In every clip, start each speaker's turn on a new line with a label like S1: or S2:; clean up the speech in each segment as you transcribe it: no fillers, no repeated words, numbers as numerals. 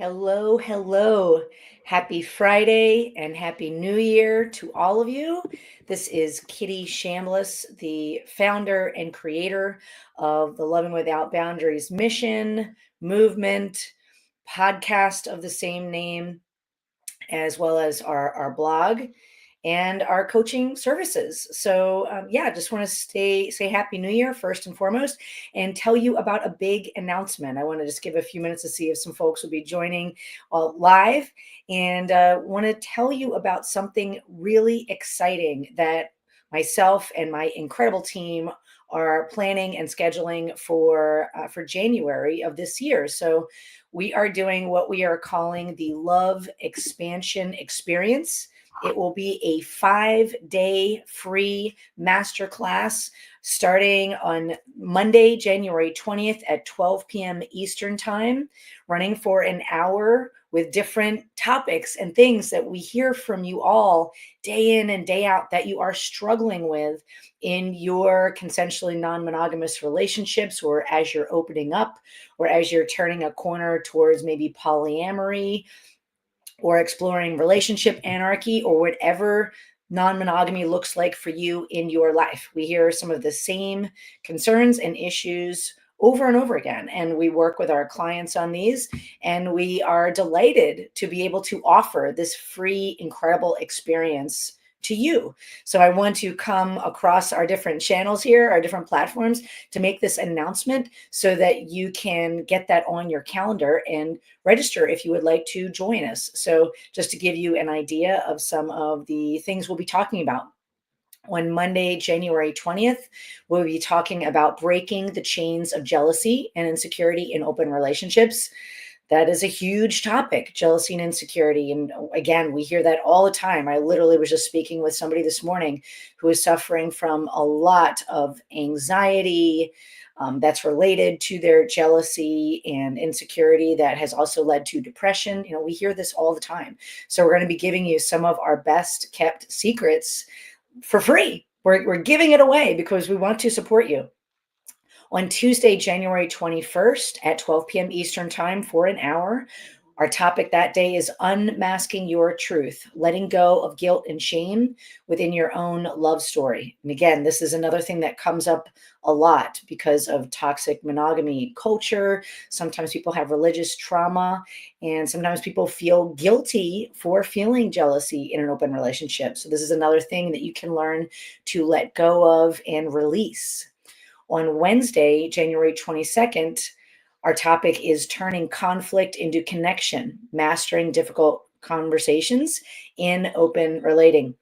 S1: Hello, hello. Happy Friday and Happy New Year to all of you. This is Kitty Shambliss, the founder and creator of the Loving Without Boundaries mission, movement, podcast of the same name, as well as our blog and our coaching services. So just want to say Happy New Year first and foremost, and tell you about a big announcement. I want to just give a few minutes to see if some folks will be joining live, and want to tell you about something really exciting that myself and my incredible team are planning and scheduling for January of this year. So we are doing what we are calling the Love Expansion Experience. It will be a 5-day free masterclass starting on Monday, January 20th at 12 p.m. Eastern Time, running for an hour with different topics and things that we hear from you all day in and day out that you are struggling with in your consensually non-monogamous relationships, or as you're opening up, or as you're turning a corner towards maybe polyamory, or exploring relationship anarchy, or whatever non-monogamy looks like for you in your life. We hear some of the same concerns and issues over and over again, and we work with our clients on these, and we are delighted to be able to offer this free, incredible experience to you. So I want to come across our different channels here, our different platforms, to make this announcement so that you can get that on your calendar and register if you would like to join us. So just to give you an idea of some of the things we'll be talking about. On Monday, January 20th, we'll be talking about breaking the chains of jealousy and insecurity in open relationships. That is a huge topic, jealousy and insecurity. And again, we hear that all the time. I literally was just speaking with somebody this morning who is suffering from a lot of anxiety that's related to their jealousy and insecurity, that has also led to depression. We hear this all the time. So we're going to be giving you some of our best kept secrets for free. We're giving it away because we want to support you. On Tuesday, January 21st at 12 p.m. Eastern Time for an hour, our topic that day is unmasking your truth, letting go of guilt and shame within your own love story. And again, this is another thing that comes up a lot because of toxic monogamy culture. Sometimes people have religious trauma, and sometimes people feel guilty for feeling jealousy in an open relationship. So this is another thing that you can learn to let go of and release. On Wednesday, January 22nd, our topic is turning conflict into connection, mastering difficult conversations in open relating.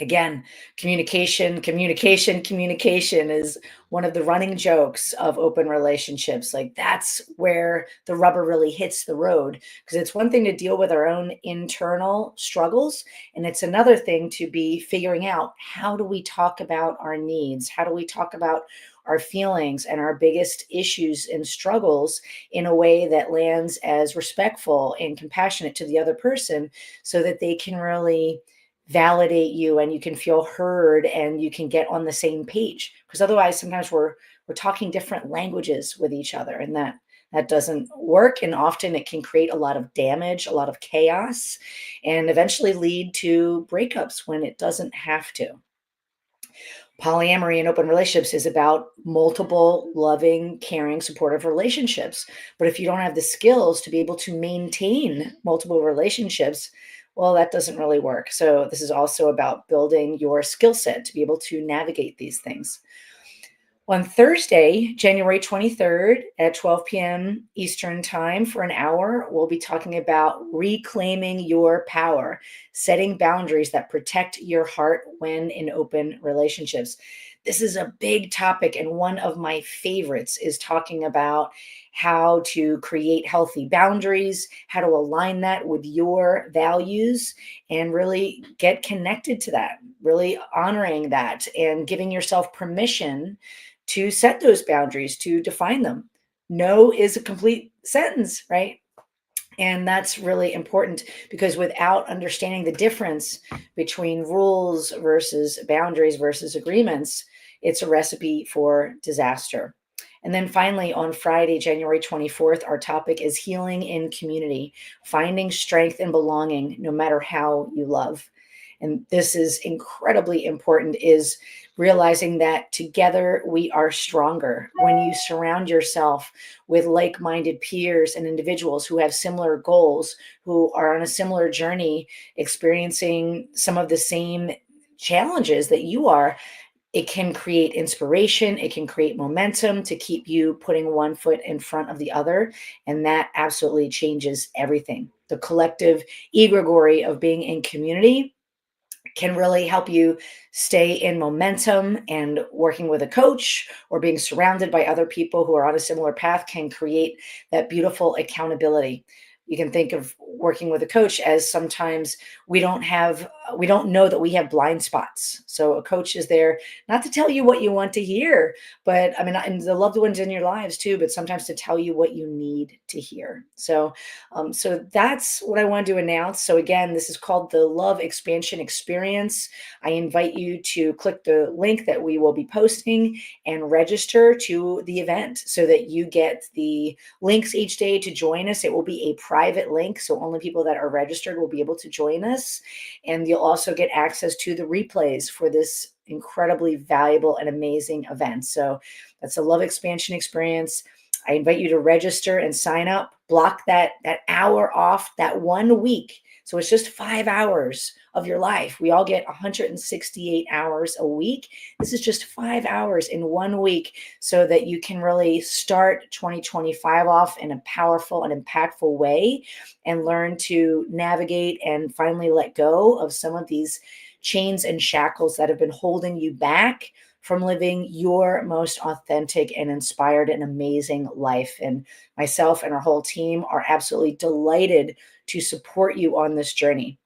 S1: Again, communication is one of the running jokes of open relationships. Like, that's where the rubber really hits the road, because it's one thing to deal with our own internal struggles, and it's another thing to be figuring out, how do we talk about our needs? How do we talk about our feelings and our biggest issues and struggles in a way that lands as respectful and compassionate to the other person, so that they can really validate you and you can feel heard and you can get on the same page? Because otherwise, sometimes we're talking different languages with each other, and that doesn't work. And often it can create a lot of damage, a lot of chaos, and eventually lead to breakups when it doesn't have to. Polyamory in open relationships is about multiple loving, caring, supportive relationships. But if you don't have the skills to be able to maintain multiple relationships, well, that doesn't really work. So this is also about building your skill set to be able to navigate these things. On Thursday, January 23rd at 12 p.m. Eastern Time for an hour, we'll be talking about reclaiming your power, setting boundaries that protect your heart when in open relationships. This is a big topic, and one of my favorites is talking about how to create healthy boundaries, how to align that with your values, and really get connected to that, really honoring that and giving yourself permission to set those boundaries, to define them. No is a complete sentence, right? And that's really important, because without understanding the difference between rules versus boundaries versus agreements, it's a recipe for disaster. And then finally, on Friday, January 24th, our topic is healing in community, finding strength and belonging no matter how you love. And this is incredibly important, is realizing that together we are stronger. When you surround yourself with like-minded peers and individuals who have similar goals, who are on a similar journey, experiencing some of the same challenges that you are, it can create inspiration, it can create momentum to keep you putting one foot in front of the other. And that absolutely changes everything. The collective egregore of being in community can really help you stay in momentum, and working with a coach or being surrounded by other people who are on a similar path can create that beautiful accountability. You can think of working with a coach as sometimes we don't know that we have blind spots. So a coach is there not to tell you what you want to hear, but I mean, and the loved ones in your lives too, but sometimes to tell you what you need to hear. So that's what I wanted to announce. So again, this is called the Love Expansion Experience. I invite you to click the link that we will be posting and register to the event so that you get the links each day to join us. It will be a private link, so only people that are registered will be able to join us. And you'll also get access to the replays for this incredibly valuable and amazing event. So that's a Love Expansion Experience. I invite you to register and sign up. Block that hour off, that 1 week. So it's just 5 hours of your life. We all get 168 hours a week. This is just 5 hours in 1 week so that you can really start 2025 off in a powerful and impactful way and learn to navigate and finally let go of some of these chains and shackles that have been holding you back from living your most authentic and inspired and amazing life. And myself and our whole team are absolutely delighted to support you on this journey.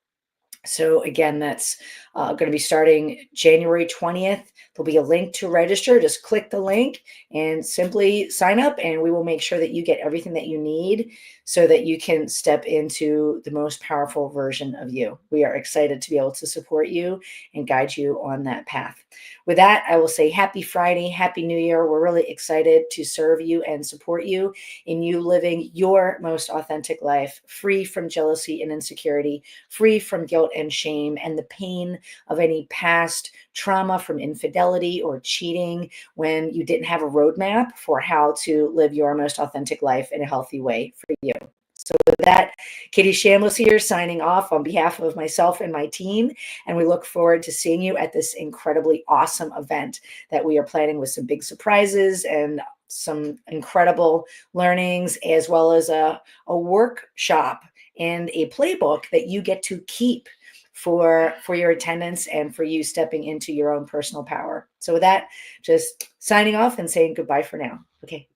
S1: So again, that's going to be starting January 20th. There'll be a link to register. Just click the link and simply sign up, and we will make sure that you get everything that you need so that you can step into the most powerful version of you. We are excited to be able to support you and guide you on that path. With that, I will say happy Friday, happy New Year. We're really excited to serve you and support you in you living your most authentic life, free from jealousy and insecurity, free from guilt and shame and the pain of any past trauma from infidelity or cheating, when you didn't have a roadmap for how to live your most authentic life in a healthy way for you. So with that, Katie Shamlis here, signing off on behalf of myself and my team. And we look forward to seeing you at this incredibly awesome event that we are planning, with some big surprises and some incredible learnings, as well as a workshop and a playbook that you get to keep for your attendance and for you stepping into your own personal power. So with that, just signing off and saying goodbye for now. Okay.